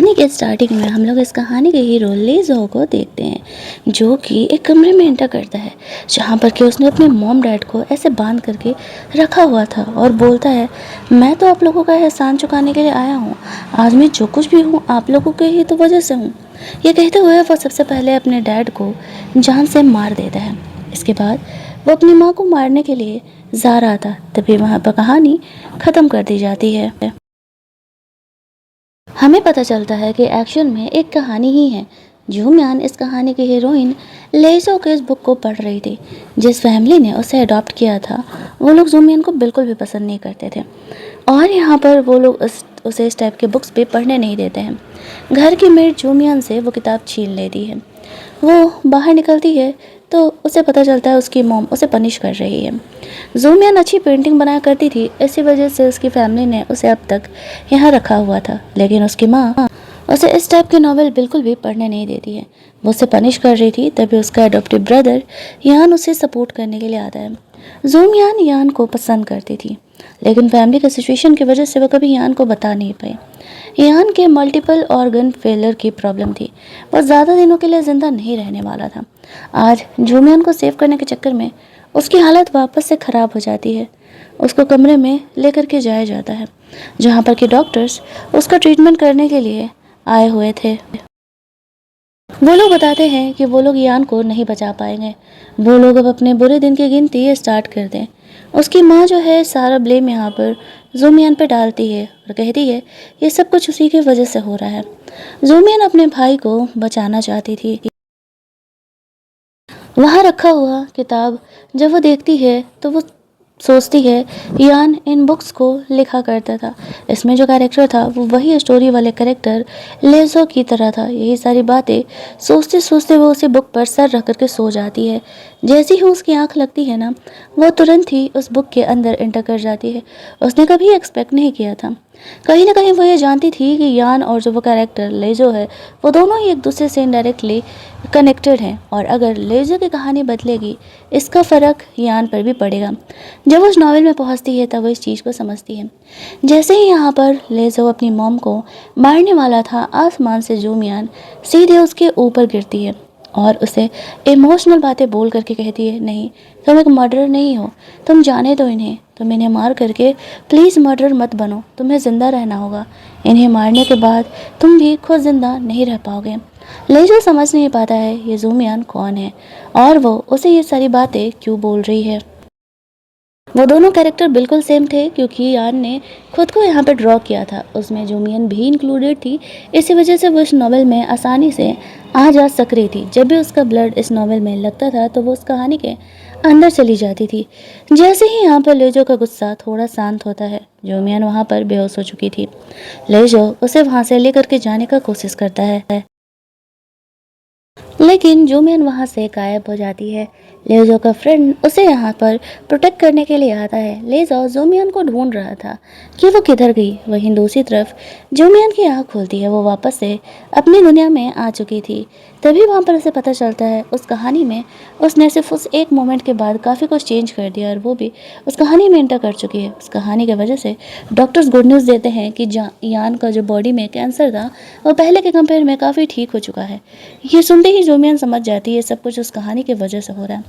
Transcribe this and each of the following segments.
कहानी के स्टार्टिंग में हम लोग इस कहानी के हीरो लेज़ो को देखते हैं, जो कि एक कमरे में एंटर करता है जहाँ पर कि उसने अपने मॉम डैड को ऐसे बांध करके रखा हुआ था और बोलता है, मैं तो आप लोगों का एहसान चुकाने के लिए आया हूँ। आज मैं जो कुछ भी हूँ आप लोगों के ही तो वजह से हूँ। ये कहते हुए वो सबसे पहले अपने डैड को जान से मार देता है। इसके बाद वो अपनी माँ को मारने के लिए जा रहा था, तभी वहाँ पर कहानी ख़त्म कर दी जाती है। हमें पता चलता है कि एक्चुअल में एक कहानी ही है। जूमियान इस कहानी की हीरोइन लेज़ो के इस बुक को पढ़ रही थी। जिस फैमिली ने उसे अडॉप्ट किया था वो लोग जूमियान को बिल्कुल भी पसंद नहीं करते थे और यहाँ पर वो लोग उसे इस टाइप के बुक्स भी पढ़ने नहीं देते हैं। घर की मेड जूमियान से वो किताब छीन लेती है। वो बाहर निकलती है तो उसे पता चलता है उसकी मॉम उसे पनिश कर रही है। जूमियान अच्छी पेंटिंग बनाया करती थी, इसी वजह से उसकी फैमिली ने उसे अब तक यहाँ रखा हुआ था, लेकिन उसकी माँ उसे इस टाइप के नॉवेल बिल्कुल भी पढ़ने नहीं देती है। वो उसे पनिश कर रही थी, तभी उसका एडॉप्टिव ब्रदर यान उसे सपोर्ट करने के लिए आता है। जूमियान यान को पसंद करती थी, लेकिन फैमिली के सिचुएशन की वजह से वो कभी यान को बता नहीं पाई। यान के मल्टीपल ऑर्गन फेलियर की प्रॉब्लम थी, वो ज़्यादा दिनों के लिए ज़िंदा नहीं रहने वाला था। आज जूमियान को सेव करने के चक्कर में उसकी हालत वापस से ख़राब हो जाती है। उसको कमरे में लेकर के जाया जाता है जहाँ पर कि डॉक्टर्स उसका ट्रीटमेंट करने के लिए आए हुए थे। वो लोग बताते हैं कि वो लोग यान को नहीं बचा पाएंगे। वो लोग अब अपने बुरे दिन की गिनती स्टार्ट कर दें। उसकी माँ जो है सारा ब्लेम यहाँ पर जूमियान पे डालती है और कहती है ये सब कुछ उसी की वजह से हो रहा है। जूमियान अपने भाई को बचाना चाहती थी। वहाँ रखा हुआ किताब जब वो देखती है तो वो सोचती है यान इन बुक्स को लिखा करता था। इसमें जो कैरेक्टर था वो वही स्टोरी वाले कैरेक्टर लेज़ो की तरह था। यही सारी बातें सोचते सोचते वो उसी बुक पर सर रख करके सो जाती है। जैसे ही उसकी आंख लगती है ना, वो तुरंत ही उस बुक के अंदर एंटर कर जाती है। उसने कभी एक्सपेक्ट नहीं किया था। कहीं ना कहीं वो ये जानती थी कि यान और जो वो कैरेक्टर लेज़ो है वो दोनों ही एक दूसरे से इनडायरेक्टली कनेक्टेड हैं, और अगर लेज़ो की कहानी बदलेगी इसका फ़र्क यान पर भी पड़ेगा। जब वो उस नॉवल में पहुंचती है तब वो इस चीज़ को समझती है। जैसे ही यहाँ पर लेज़ो अपनी मॉम को मारने वाला था, आसमान से जूमियान सीधे उसके ऊपर गिरती है और उसे इमोशनल बातें बोल करके कहती है, नहीं तुम एक मर्डरर नहीं हो, तुम जाने दो इन्हें, तुम इन्हें मार करके प्लीज़ मर्डरर मत बनो, तुम्हें ज़िंदा रहना होगा। इन्हें मारने के बाद तुम भी खुद ज़िंदा नहीं रह पाओगे। लेज़ो समझ नहीं पाता है ये जूमियान कौन है और वो उसे ये सारी बातें क्यों बोल रही है। वो दोनों कैरेक्टर बिल्कुल सेम थे क्योंकि यान ने खुद को यहाँ पे ड्रॉ किया था, उसमें जूमियन भी इंक्लूडेड थी। इसी वजह से वो इस नावल में आसानी से आ जा सक रही थी। जब भी उसका ब्लड इस नावल में लगता था तो वो उस कहानी के अंदर चली जाती थी। जैसे ही यहाँ पर लेजो का गुस्सा थोड़ा शांत होता है, जूमियन वहाँ पर बेहोश हो चुकी थी। लेजो उसे वहाँ से लेकर के जाने का कोशिश करता है, लेकिन जूमियन वहाँ से गायब हो जाती है। लेज़ो का फ्रेंड उसे यहाँ पर प्रोटेक्ट करने के लिए आता है। लेज़ो जूमियन को ढूंढ रहा था कि वो किधर गई। वहीं दूसरी तरफ जूमियन की आँख खुलती है, वो वापस से अपनी दुनिया में आ चुकी थी। तभी वहाँ पर उसे पता चलता है उस कहानी में उसने सिर्फ उस एक मोमेंट के बाद काफ़ी कुछ चेंज कर दिया और वो भी उस कहानी में एंटर कर चुकी है। उस कहानी की वजह से डॉक्टर्स गुड न्यूज़ देते हैं कि यान का जो बॉडी में कैंसर था वो पहले के कंपेयर में काफ़ी ठीक हो चुका है। ये सुनते ही जूमियन समझ जाती है सब कुछ उस कहानी की वजह से हो रहा है,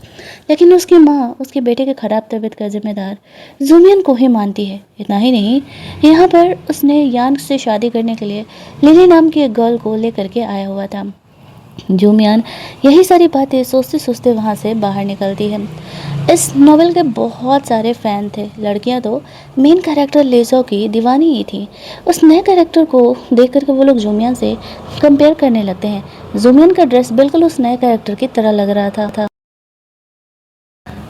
लेकिन उसकी माँ उसके बेटे के खराब तबीयत का जिम्मेदार जूमियन को ही मानती है। इतना ही नहीं, यहाँ पर उसने यान से शादी करने के लिए लिली नाम की एक गर्ल को लेकर के आया हुआ था। जूमियान यही सारी बातें सोचते सोचते वहाँ से बाहर निकलती है। इस नॉवेल के बहुत सारे फ़ैन थे। लड़कियाँ तो मेन कैरेक्टर लेज़ो की दीवानी ही थी। उस नए कैरेक्टर को देख कर के वो लोग जूमियान से कंपेयर करने लगते हैं। जूमियान का ड्रेस बिल्कुल उस नए कैरेक्टर की तरह लग रहा था।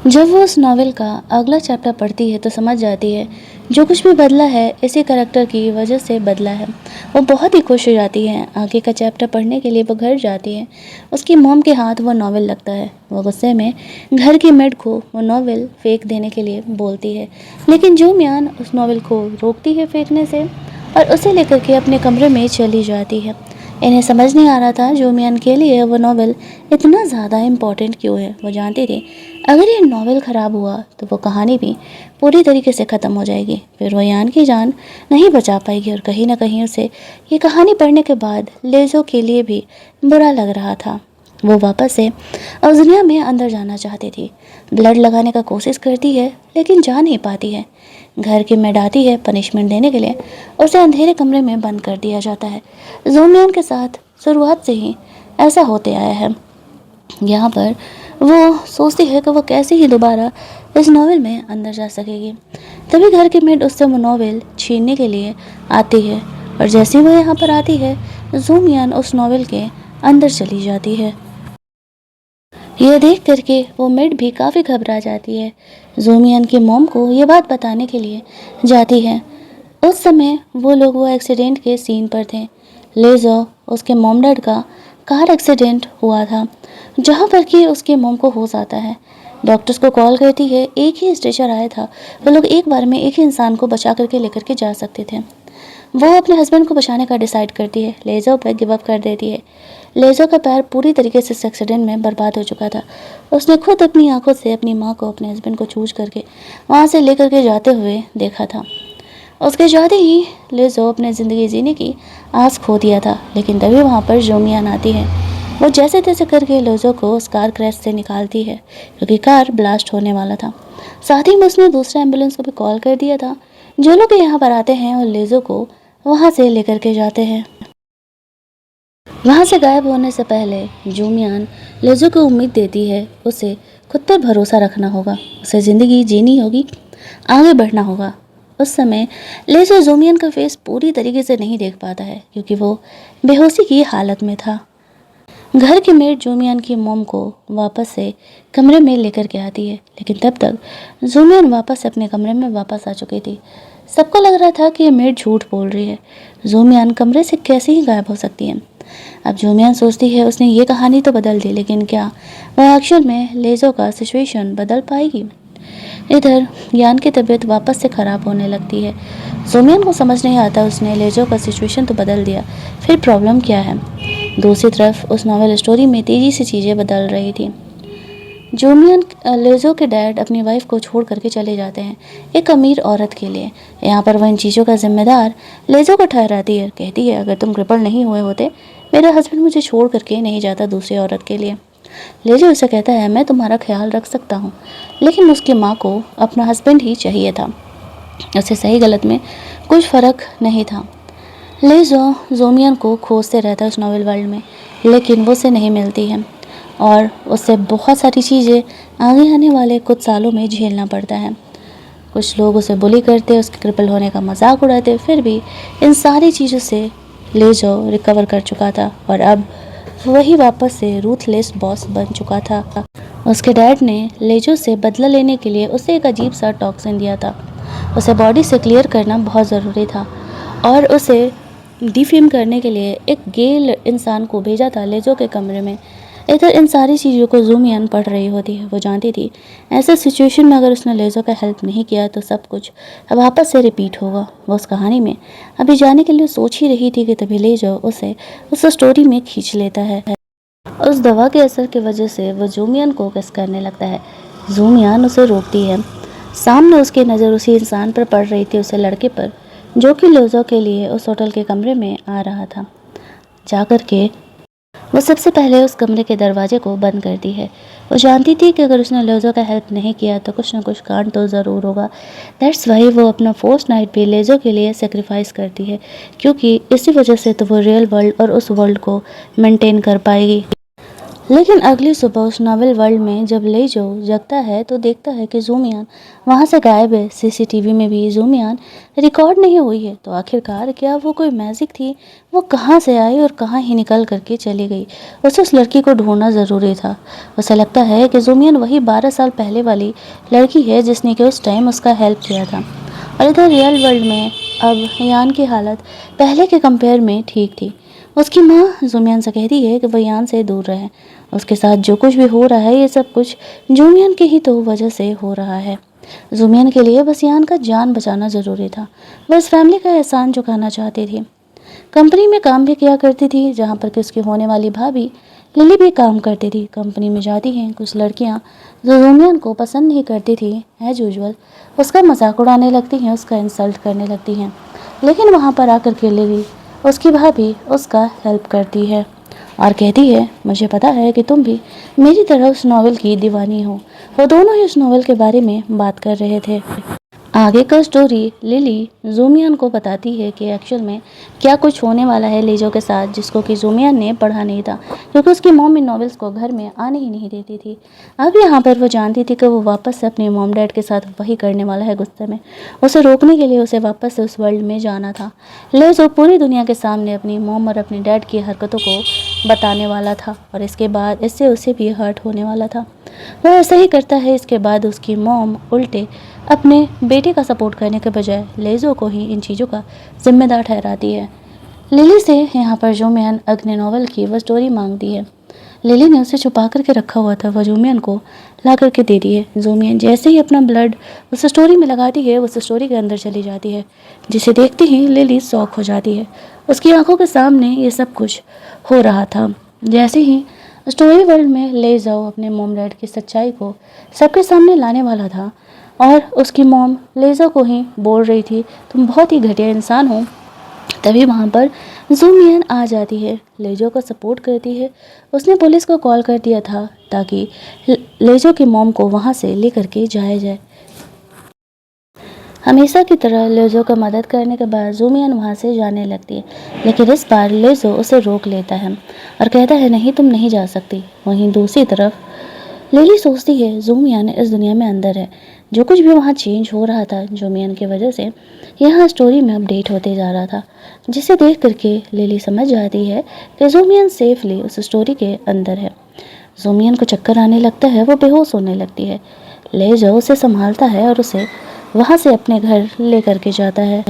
जब वो उस नावल का अगला चैप्टर पढ़ती है तो समझ जाती है जो कुछ भी बदला है इसी करेक्टर की वजह से बदला है। वो बहुत ही खुश हो जाती है। आगे का चैप्टर पढ़ने के लिए वो घर जाती है। उसकी मॉम के हाथ वो नावल लगता है। वो गुस्से में घर की मेड को वो नावल फेंक देने के लिए बोलती है, लेकिन जूमियान उस नावल को रोकती है फेंकने से और उसे लेकर के अपने कमरे में चली जाती है। इन्हें समझ नहीं आ रहा था जूमियान के लिए वो नावल इतना ज़्यादा इम्पोर्टेंट क्यों है। वो जानती थी अगर ये नॉवेल ख़राब हुआ तो वो कहानी भी पूरी तरीके से ख़त्म हो जाएगी। फिर वो यान की जान नहीं बचा पाएगी और कहीं ना कहीं उसे ये कहानी पढ़ने के बाद लेज़ो के लिए भी बुरा लग रहा था। वो वापस से उस दुनिया में अंदर जाना चाहती थी। ब्लड लगाने का कोशिश करती है लेकिन जा नहीं पाती है। घर की मेड आती है पनिशमेंट देने के लिए। उसे अंधेरे कमरे में बंद कर दिया जाता है। जोमियन के साथ शुरुआत से ही ऐसा होते आया है। यहाँ पर वो सोचती है कि वो कैसे ही दोबारा इस नॉवेल में अंदर जा सकेगी। तभी घर की मेड उससे वो नॉवेल छीनने के लिए आती है और जैसे ही वो यहाँ पर आती है ज़ूमियान उस नॉवेल के अंदर चली जाती है। यह देख करके वो मेड भी काफ़ी घबरा जाती है। ज़ूमियान की मॉम को ये बात बताने के लिए जाती है। उस समय वो एक्सीडेंट के सीन पर थे। लेज़ो उसके मॉम डैड का कार एक्सीडेंट हुआ था जहाँ पर कि उसके मॉम को होश आता है। डॉक्टर्स को कॉल करती है। एक ही स्ट्रेचर आया था। वो लोग एक बार में एक ही इंसान को बचा करके लेकर के जा सकते थे। वो अपने हस्बैंड को बचाने का डिसाइड करती है। लेज़ो पर गिव अप कर देती है। लेज़ो का पैर पूरी तरीके से इस एक्सीडेंट में बर्बाद हो चुका था। उसने खुद अपनी आंखों से अपनी माँ को अपने हस्बैंड को छूट करके वहाँ से लेकर के जाते हुए देखा था। उसके जाते ही लेज़ो अपने ज़िंदगी जीने की आस खो दिया था। लेकिन तभी वहाँ पर जोमियान आती है। वो जैसे तैसे करके लेज़ो को उस कार क्रैश से निकालती है क्योंकि कार ब्लास्ट होने वाला था। साथ ही में उसने दूसरा एम्बुलेंस को भी कॉल कर दिया था जो लोग यहाँ पर आते हैं और लेज़ो को वहाँ से लेकर के जाते हैं। वहाँ से गायब होने से पहले जोमियान लेज़ो को उम्मीद देती है उसे खुद पर भरोसा रखना होगा, उसे ज़िंदगी जीनी होगी, आगे बढ़ना होगा। उस समय लेज़ो जोमियन का फेस पूरी तरीके से नहीं देख पाता है क्योंकि वो बेहोशी की हालत में था। घर की मेड जोमियन की मोम को वापस से कमरे में लेकर के आती है लेकिन तब तक जोमियन वापस अपने कमरे में वापस आ चुकी थी। सबको लग रहा था कि ये मेड झूठ बोल रही है। जोमियन कमरे से कैसे ही गायब हो सकती है। अब जोमियन सोचती है उसने ये कहानी तो बदल दी लेकिन क्या वह एक्चुअल में लेज़ो का सिचुएशन बदल पाएगी। इधर यान की तबीयत वापस से ख़राब होने लगती है। जोमियन को समझ नहीं आता उसने लेज़ो का सिचुएशन तो बदल दिया, फिर प्रॉब्लम क्या है। दूसरी तरफ उस नॉवेल स्टोरी में तेज़ी से चीज़ें बदल रही थी। जोमियन लेज़ो के डैड अपनी वाइफ को छोड़ करके चले जाते हैं एक अमीर औरत के लिए। यहाँ पर वह इन चीज़ों का जिम्मेदार लेज़ो को ठहराती है। कहती है अगर तुम क्रिपल नहीं हुए होते मेरा हस्बैंड मुझे छोड़ करके नहीं जाता दूसरी औरत के लिए। लेज़ो उसे कहता है मैं तुम्हारा ख्याल रख सकता हूँ, लेकिन उसकी माँ को अपना हस्बैंड ही चाहिए था। उसे सही गलत में कुछ फ़र्क नहीं था। लेज़ो जोमियन को खोजते रहता है उस नॉवेल वर्ल्ड में लेकिन वो उसे नहीं मिलती है और उससे बहुत सारी चीज़ें आगे आने वाले कुछ सालों में झेलना पड़ता है। कुछ लोग उसे बुली करते, उसके क्रिपल होने का मजाक उड़ाते, फिर भी इन सारी चीज़ों से लेज़ो रिकवर कर चुका था और अब वही वापस से रूथलेस बॉस बन चुका था। उसके डैड ने लेज़ो से बदला लेने के लिए उसे एक अजीब सा टॉक्सिन दिया था। उसे बॉडी से क्लियर करना बहुत ज़रूरी था और उसे डिफेम करने के लिए एक गेल इंसान को भेजा था लेज़ो के कमरे में। इधर इन सारी चीज़ों को ज़ूमियान पढ़ रही होती है। वो जानती थी ऐसे सिचुएशन में अगर उसने लेज़ो का हेल्प नहीं किया तो सब कुछ वापस से रिपीट होगा। वो उस कहानी में अभी जाने के लिए सोच ही रही थी कि तभी लेज़ो उसे उस स्टोरी में खींच लेता है। उस दवा के असर की वजह से वो ज़ूमियान को किस करने लगता है। ज़ूमियान उसे रोकती है। सामने उसकी नज़र उसी इंसान पर पड़ रही थी, उसे लड़के पर जो कि लेज़ो के लिए उस होटल के कमरे में आ रहा था। जाकर के वो सबसे पहले उस कमरे के दरवाजे को बंद करती है। वो जानती थी कि अगर उसने लेज़ो का हेल्प नहीं किया तो कुछ ना कुछ कांड तो ज़रूर होगा। दैट्स वाई वो अपना फोर्स नाइट भी लेज़ो के लिए सेक्रीफाइस करती है क्योंकि इसी वजह से तो वो रियल वर्ल्ड और उस वर्ल्ड को मेंटेन कर पाएगी। लेकिन अगली सुबह उस नॉवेल वर्ल्ड में जब लेज़ो जगता है तो देखता है कि ज़ूमियान वहाँ से गायब है। सीसीटीवी में भी ज़ूमियान रिकॉर्ड नहीं हुई है। तो आखिरकार क्या वो कोई मैजिक थी? वो कहाँ से आई और कहाँ ही निकल करके चली गई? उसे उस लड़की को ढूंढना ज़रूरी था। उसे लगता है कि ज़ूमियान वही 12 साल पहले वाली लड़की है जिसने कि उस टाइम उसका हेल्प किया था। और इधर रियल वर्ल्ड में अब यान की हालत पहले के कंपेयर में ठीक थी। उसकी माँ ज़ूमियान से कहती है कि वह यान से दूर रहे। उसके साथ जो कुछ भी हो रहा है ये सब कुछ ज़ूमियान की ही तो वजह से हो रहा है। ज़ूमियान के लिए बस यान का जान बचाना ज़रूरी था। वह इस फैमिली का एहसान चुकाना चाहती थी। कंपनी में काम भी किया करती थी जहाँ पर कि उसकी होने वाली भाभी लिली भी काम करती थी, कंपनी में जाती हैं कुछ लड़कियां जो जोमियन को पसंद नहीं करती थी, एज यूजुअल उसका मजाक उड़ाने लगती हैं, उसका इंसल्ट करने लगती हैं। लेकिन वहाँ पर आकर के लिली, उसकी भाभी उसका हेल्प करती है और कहती है, मुझे पता है कि तुम भी मेरी तरह उस नॉवेल की दीवानी हो। वो दोनों ही उस नॉवेल के बारे में बात कर रहे थे। आगे का स्टोरी लिली ज़ूमियन को बताती है कि एक्चुअल में क्या कुछ होने वाला है लेजो के साथ, जिसको कि ज़ूमियन ने पढ़ा नहीं था क्योंकि उसकी मॉम इन नॉवेल्स को घर में आने ही नहीं देती थी। अब यहाँ पर वो जानती थी कि वो वापस से अपने मॉम डैड के साथ वही करने वाला है गुस्से में। उसे रोकने के लिए उसे वापस से उस वर्ल्ड में जाना था। लेजो पूरी दुनिया के सामने अपनी मॉम और अपने डैड की हरकतों को बताने वाला था और इसके बाद इससे उसे भी हर्ट होने वाला था। वो ऐसा ही करता है। इसके बाद उसकी मॉम उल्टे अपने बेटे का सपोर्ट करने के बजाय लेजो को ही इन चीज़ों का जिम्मेदार ठहराती है। लिली से यहाँ पर जोमियन अग्नि नॉवल की वो स्टोरी मांगती है। लिली ने उसे छुपा करके रखा हुआ था, वह जोमियन को ला करके दे दी है। जोमियन जैसे ही अपना ब्लड उस स्टोरी में लगाती है, उस स्टोरी के अंदर चली जाती है, जिसे देखते ही लिली शॉक हो जाती है। उसकी आंखों के सामने ये सब कुछ हो रहा था। जैसे ही स्टोरी वर्ल्ड में ले जाओ अपने मोम डैड की सच्चाई को सबके सामने लाने वाला था और उसकी मॉम लेज़ा को ही बोल रही थी, तुम बहुत ही घटिया इंसान हो, तभी वहाँ पर ज़ूमियन आ जाती है, लेजो को सपोर्ट करती है। उसने पुलिस को कॉल कर दिया था ताकि लेजो की मॉम को वहाँ से लेकर के जाया जाए। हमेशा की तरह लेजो को मदद करने के बाद ज़ूमियन वहाँ से जाने लगती है, लेकिन इस बार लेजो उसे रोक लेता है और कहता है, नहीं तुम नहीं जा सकती। वहीं दूसरी तरफ लिली सोचती है ज़ूमियन इस दुनिया में अंदर है। जो कुछ भी वहाँ चेंज हो रहा था ज़ूमियन की वजह से यहाँ स्टोरी में अपडेट होते जा रहा था, जिसे देख करके लिली समझ जाती है कि ज़ूमियन सेफली उस स्टोरी के अंदर है। ज़ूमियन को चक्कर आने लगता है, वो बेहोश होने लगती है। लेजो उसे संभालता है और उसे वहाँ से अपने घर ले करके जाता है।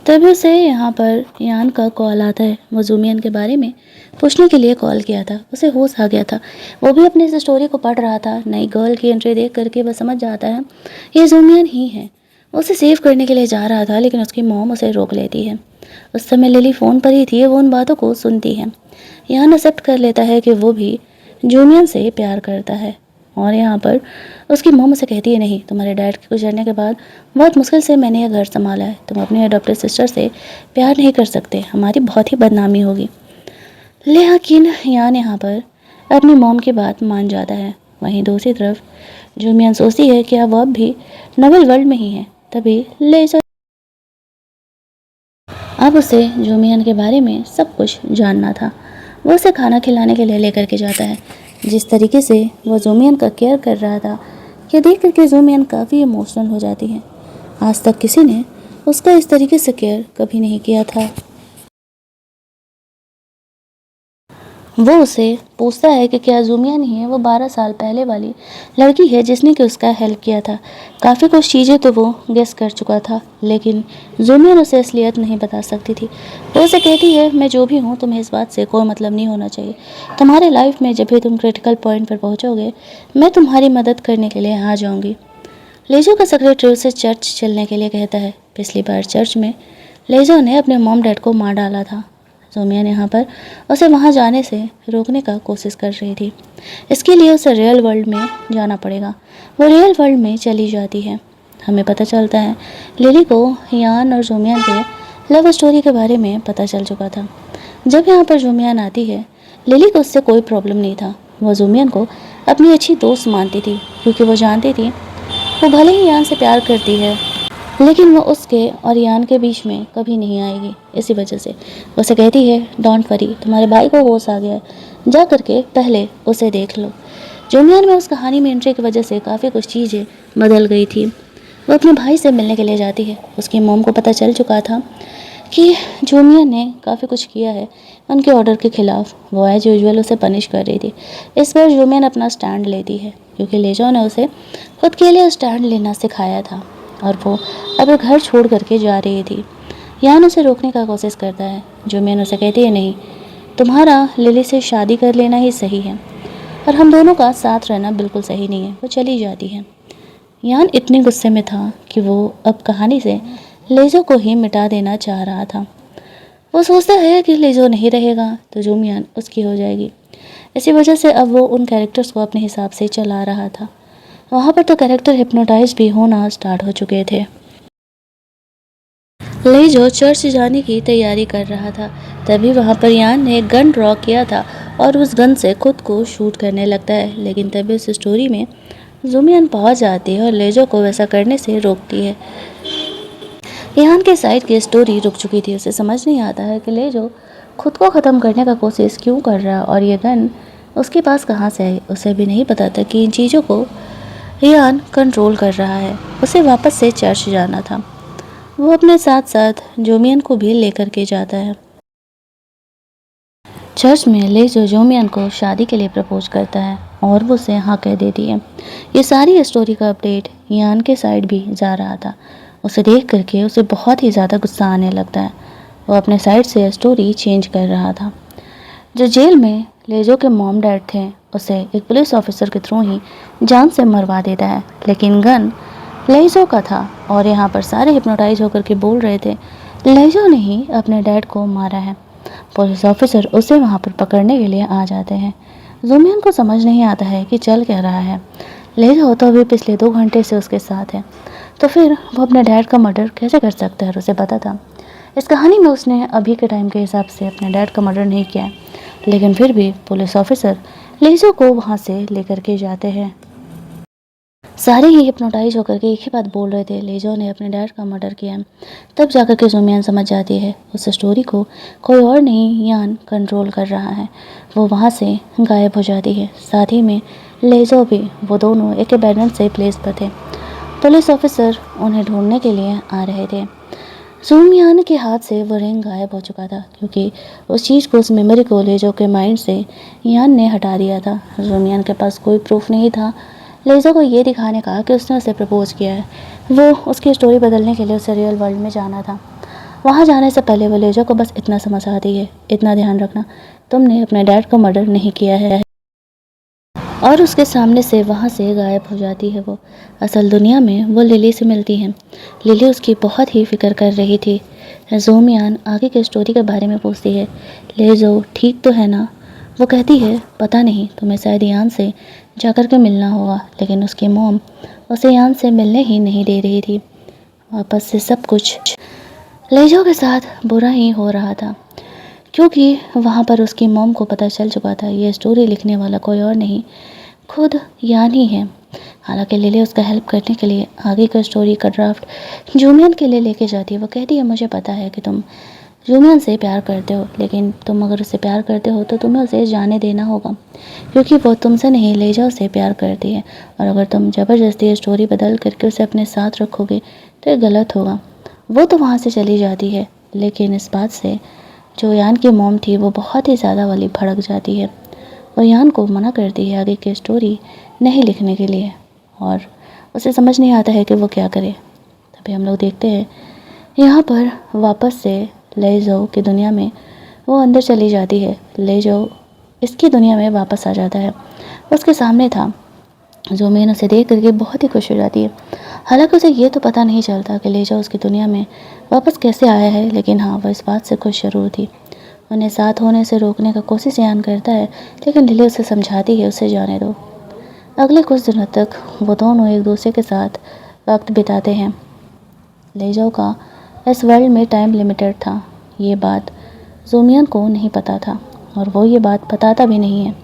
तभी उसे यहाँ पर यान का कॉल आता है। वो ज़ूमियन के बारे में पूछने के लिए कॉल किया था। उसे होश आ गया था, वो भी अपने इस स्टोरी को पढ़ रहा था। नई गर्ल की एंट्री देख करके वह समझ जाता है ये ज़ूमियन ही है। उसे सेव करने के लिए जा रहा था, लेकिन उसकी मॉम उसे रोक लेती है। उस समय लिली फ़ोन पर ही थी, वो उन बातों को सुनती है। यान एक्सेप्ट कर लेता है कि वो भी ज़ूमियन से प्यार करता है और यहाँ पर उसकी मॉम उसे कहती है, नहीं, तुम्हारे डैड के गुजरने के बाद बहुत मुश्किल से मैंने यह घर संभाला है, तुम अपनी अडॉप्टेड सिस्टर से प्यार नहीं कर सकते, हमारी बहुत ही बदनामी होगी। लेकिन यान यहाँ पर अपनी मॉम की बात मान जाता है। वहीं दूसरी तरफ ज़ूमियन सोचती है कि अब भी नॉवेल वर्ल्ड में ही है। तभी लेजर अब उसे ज़ूमियन के बारे में सब कुछ जानना था। वो उसे खाना खिलाने के लिए लेकर के जाता है। जिस तरीके से वो ज़ूमियन का केयर कर रहा था, ये देख करके ज़ूमियन काफ़ी इमोशनल हो जाती है। आज तक किसी ने उसका इस तरीके से केयर कभी नहीं किया था। वो उसे पूछता है कि क्या ज़ूमियन ही है वो 12 साल पहले वाली लड़की है जिसने कि उसका हेल्प किया था। काफ़ी कुछ चीज़ें तो वो गेस कर चुका था, लेकिन ज़ूमियन उसे असलियत नहीं बता सकती थी। वो उसे कहती है, मैं जो भी हूँ तुम्हें इस बात से कोई मतलब नहीं होना चाहिए। तुम्हारे लाइफ में जब भी तुम क्रिटिकल पॉइंट पर पहुँचोगे, मैं तुम्हारी मदद करने के लिए आ जाऊँगी। लेजो का सेक्रेटरी उसे चर्च चलने के लिए कहता है। पिछली बार चर्च में लेजो ने अपने मॉम डैड को मार डाला था। ज़ूमियन यहाँ पर उसे वहाँ जाने से रोकने का कोशिश कर रही थी। इसके लिए उसे रियल वर्ल्ड में जाना पड़ेगा। वो रियल वर्ल्ड में चली जाती है। हमें पता चलता है लिली को यान और ज़ूमियन के लव स्टोरी के बारे में पता चल चुका था। जब यहाँ पर ज़ूमियन आती है, लिली को उससे कोई प्रॉब्लम नहीं था। वो ज़ूमियन को अपनी अच्छी दोस्त मानती थी, क्योंकि वो जानती थी वो भले ही यान से प्यार करती है, लेकिन वो उसके और यान के बीच में कभी नहीं आएगी। इसी वजह से वो उसे कहती है, डोंट वरी, तुम्हारे भाई को होश आ गया है, जा करके पहले उसे देख लो। ज़ूमियन में उस कहानी में एंट्री की वजह से काफ़ी कुछ चीज़ें बदल गई थी। वो अपने भाई से मिलने के लिए जाती है। उसकी मॉम को पता चल चुका था कि ज़ूमियन ने काफ़ी कुछ किया है उनके ऑर्डर के ख़िलाफ़। वो एज यूजुअल उसे पनिश कर रही थी। इस बार ज़ूमियन अपना स्टैंड लेती है, क्योंकि लेजो ने उसे खुद के लिए स्टैंड लेना सिखाया था और वो अब घर छोड़ करके जा रही थी। यान उसे रोकने का कोशिश करता है। ज़ूमियन उसे कहती है, नहीं, तुम्हारा लिली से शादी कर लेना ही सही है और हम दोनों का साथ रहना बिल्कुल सही नहीं है। वो चली जाती है। यान इतने गुस्से में था कि वो अब कहानी से लेजो को ही मिटा देना चाह रहा था। वो सोचता है कि लेजो नहीं रहेगा तो जूमियान उसकी हो जाएगी। इसी वजह से अब वो उन कैरेक्टर्स को अपने हिसाब से चला रहा था। वहाँ पर तो कैरेक्टर हिप्नोटाइज भी होना स्टार्ट हो चुके थे। लेजो चर्च जाने की तैयारी कर रहा था, तभी वहाँ पर यान ने एक गन ड्रॉ किया था और उस गन से खुद को शूट करने लगता है। लेकिन तभी उस स्टोरी में जूमियन पहुँच जाती है और लेजो को वैसा करने से रोकती है। यान के साइड की स्टोरी रुक चुकी थी। उसे समझ नहीं आता है कि लेजो खुद को ख़त्म करने का कोशिश क्यों कर रहा है और ये गन उसके पास कहाँ से आई। उसे भी नहीं पता था कि इन चीज़ों को यान कंट्रोल कर रहा है। उसे वापस से चर्च जाना था। वो अपने साथ साथ जोमियन को भी लेकर के जाता है। चर्च में लेजो जोमियन को शादी के लिए प्रपोज करता है और वो उसे हाँ कह देती है। ये सारी स्टोरी का अपडेट यान के साइड भी जा रहा था। उसे देख करके उसे बहुत ही ज़्यादा गुस्सा आने लगता है। वो अपने साइड से स्टोरी चेंज कर रहा था। जो जेल में लेजो के मॉम डैड थे उसे एक पुलिस ऑफिसर के थ्रू ही जान से मरवा देता है। लेकिन गन लेजो का था और यहाँ पर सारे हिप्नोटाइज होकर के बोल रहे थे लेजो ने ही अपने डैड को मारा है। पुलिस ऑफिसर उसे वहाँ पर पकड़ने के लिए आ जाते हैं। जोमियन को समझ नहीं आता है कि चल क्या रहा है। लेजो तो अभी पिछले 2 घंटे से उसके साथ है, तो फिर वो अपने डैड का मर्डर कैसे कर सकता है। और उसे पता था इस कहानी में उसने अभी के टाइम के हिसाब से अपने डैड का मर्डर नहीं किया है, लेकिन फिर भी पुलिस ऑफिसर लेजो को वहाँ से लेकर के जाते हैं। सारे ही हिप्नोटाइज होकर के एक ही बात बोल रहे थे, लेजो ने अपने डैड का मर्डर किया। तब जाकर के जोमियन समझ जाती है उस स्टोरी को कोई और नहीं यान कंट्रोल कर रहा है। वो वहाँ से गायब हो जाती है, साथ ही में लेजो भी। वो दोनों एक अबैंडन से प्लेस पर थे। पुलिस ऑफिसर उन्हें ढूंढने के लिए आ रहे थे। जोमियन के हाथ से वो रिंग गायब हो चुका था क्योंकि उस चीज़ को, उस मेमोरी को लेजो के माइंड से यान ने हटा दिया था। जोमियन के पास कोई प्रूफ नहीं था लेजो को ये दिखाने का कि उसने उसे प्रपोज किया है। वो उसकी स्टोरी बदलने के लिए उसे रियल वर्ल्ड में जाना था। वहाँ जाने से पहले वो लेजो को बस इतना समझाती है, इतना ध्यान रखना तुमने अपने डैड का मर्डर नहीं किया है, और उसके सामने से वहाँ से गायब हो जाती है। वो असल दुनिया में वो लिली से मिलती है। लिली उसकी बहुत ही फिक्र कर रही थी। जोमियान आगे की स्टोरी के बारे में पूछती है, लेजो ठीक तो है ना। वो कहती है पता नहीं, तुम्हें शायद यान से जाकर के मिलना होगा। लेकिन उसकी मॉम उसे यान से मिलने ही नहीं दे रही थी। वापस से सब कुछ लेजो के साथ बुरा ही हो रहा था क्योंकि वहाँ पर उसकी मॉम को पता चल चुका था ये स्टोरी लिखने वाला कोई और नहीं, खुद यान ही है। हालांकि लिली उसका हेल्प करने के लिए आगे का स्टोरी का ड्राफ्ट जूमियन के लिए लेके जाती है। वो कहती है मुझे पता है कि तुम जूमियन से प्यार करते हो, लेकिन तुम अगर उससे प्यार करते हो तो तुम्हें उसे जाने देना होगा क्योंकि वो तुमसे नहीं लेजो से प्यार करती है। और अगर तुम ज़बरदस्ती स्टोरी बदल करके उसे अपने साथ रखोगे तो ये गलत होगा। वो तो वहाँ से चली जाती है, लेकिन इस बात से जो यान की मॉम थी वो बहुत ही ज़्यादा वाली भड़क जाती है और यान को मना करती है आगे की स्टोरी नहीं लिखने के लिए। और उसे समझ नहीं आता है कि वो क्या करे। तभी हम लोग देखते हैं यहाँ पर वापस से लेजो की दुनिया में वो अंदर चली जाती है। लेजो इसकी दुनिया में वापस आ जाता है। उसके सामने था जोमियन उसे देख करके बहुत ही खुश हो जाती है। हालांकि उसे ये तो पता नहीं चलता कि लेजो उसकी दुनिया में वापस कैसे आया है, लेकिन हाँ वह इस बात से खुश जरूर थी। उन्हें साथ होने से रोकने का कोशिश यान करता है, लेकिन लिली उसे समझाती है उसे जाने दो। अगले कुछ दिनों तक वो दोनों एक दूसरे के साथ वक्त बिताते हैं। लेजो का इस वर्ल्ड में टाइम लिमिटेड था, ये बात जोमियन को नहीं पता था और वो ये बात बताता भी नहीं है।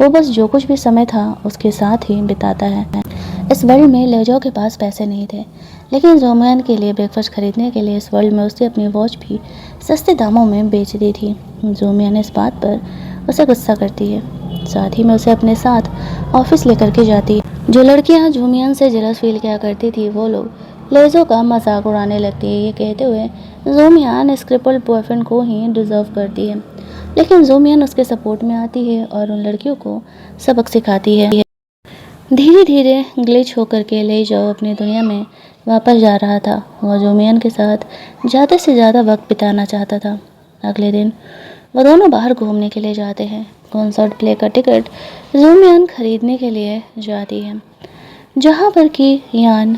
वो बस जो कुछ भी समय था उसके साथ ही बिताता है। इस वर्ल्ड में लेजो के पास पैसे नहीं थे, लेकिन जोमियन के लिए ब्रेकफास्ट खरीदने के लिए इस वर्ल्ड में उसने अपनी वॉच भी सस्ते दामों में बेच दी थी। जोमियन इस बात पर उसे गुस्सा करती है, साथ ही में उसे अपने साथ ऑफिस लेकर के जाती है। जो लड़कियां जोमियन से जेलस फील किया करती थी वो लोग लेजो का मजाक उड़ाने लगती है, ये कहते हुए जोमियन इस क्रिपल्ड बॉयफ्रेंड को ही डिजर्व करती है। लेकिन जोमियन उसके सपोर्ट में आती है और उन लड़कियों को सबक सिखाती है। धीरे धीरे ग्लिच होकर के लेजो अपनी दुनिया में वापस जा रहा था। वो जोमियन के साथ ज़्यादा से ज़्यादा वक्त बिताना चाहता था। अगले दिन वो दोनों बाहर घूमने के लिए जाते हैं। कॉन्सर्ट प्ले का टिकट जोमियन खरीदने के लिए जाती है, जहाँ पर कि यान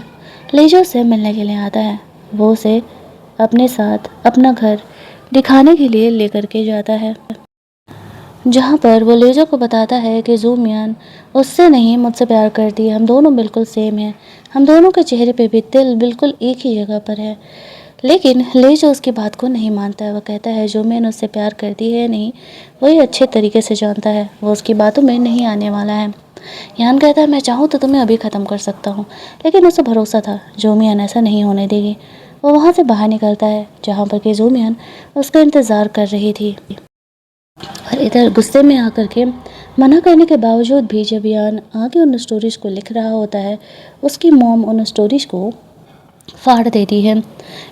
लेजो से मिलने के लिए आता है। वो उसे अपने साथ अपना घर दिखाने के लिए लेकर के जाता है, जहाँ पर वो लेजो को बताता है कि ज़ूमियान उससे नहीं मुझसे प्यार करती है, हम दोनों बिल्कुल सेम हैं, हम दोनों के चेहरे पे भी तिल बिल्कुल एक ही जगह पर है। लेकिन लेजो उसकी बात को नहीं मानता है। वह कहता है ज़ूमियान उससे प्यार करती है नहीं, वो ये अच्छे तरीके से जानता है, वो उसकी बातों में नहीं आने वाला है। यान कहता है मैं चाहूँ तो तुम्हें अभी ख़त्म कर सकता हूँ, लेकिन उसे भरोसा था ज़ूमियान ऐसा नहीं होने देगी। वो वहाँ से बाहर निकलता है जहाँ पर कि ज़ूमियान उसका इंतज़ार कर रही थी। और इधर गुस्से में आकर के मना करने के बावजूद भी जब यान आगे उन स्टोरीज़ को लिख रहा होता है, उसकी मॉम उन स्टोरीज़ को फाड़ देती है।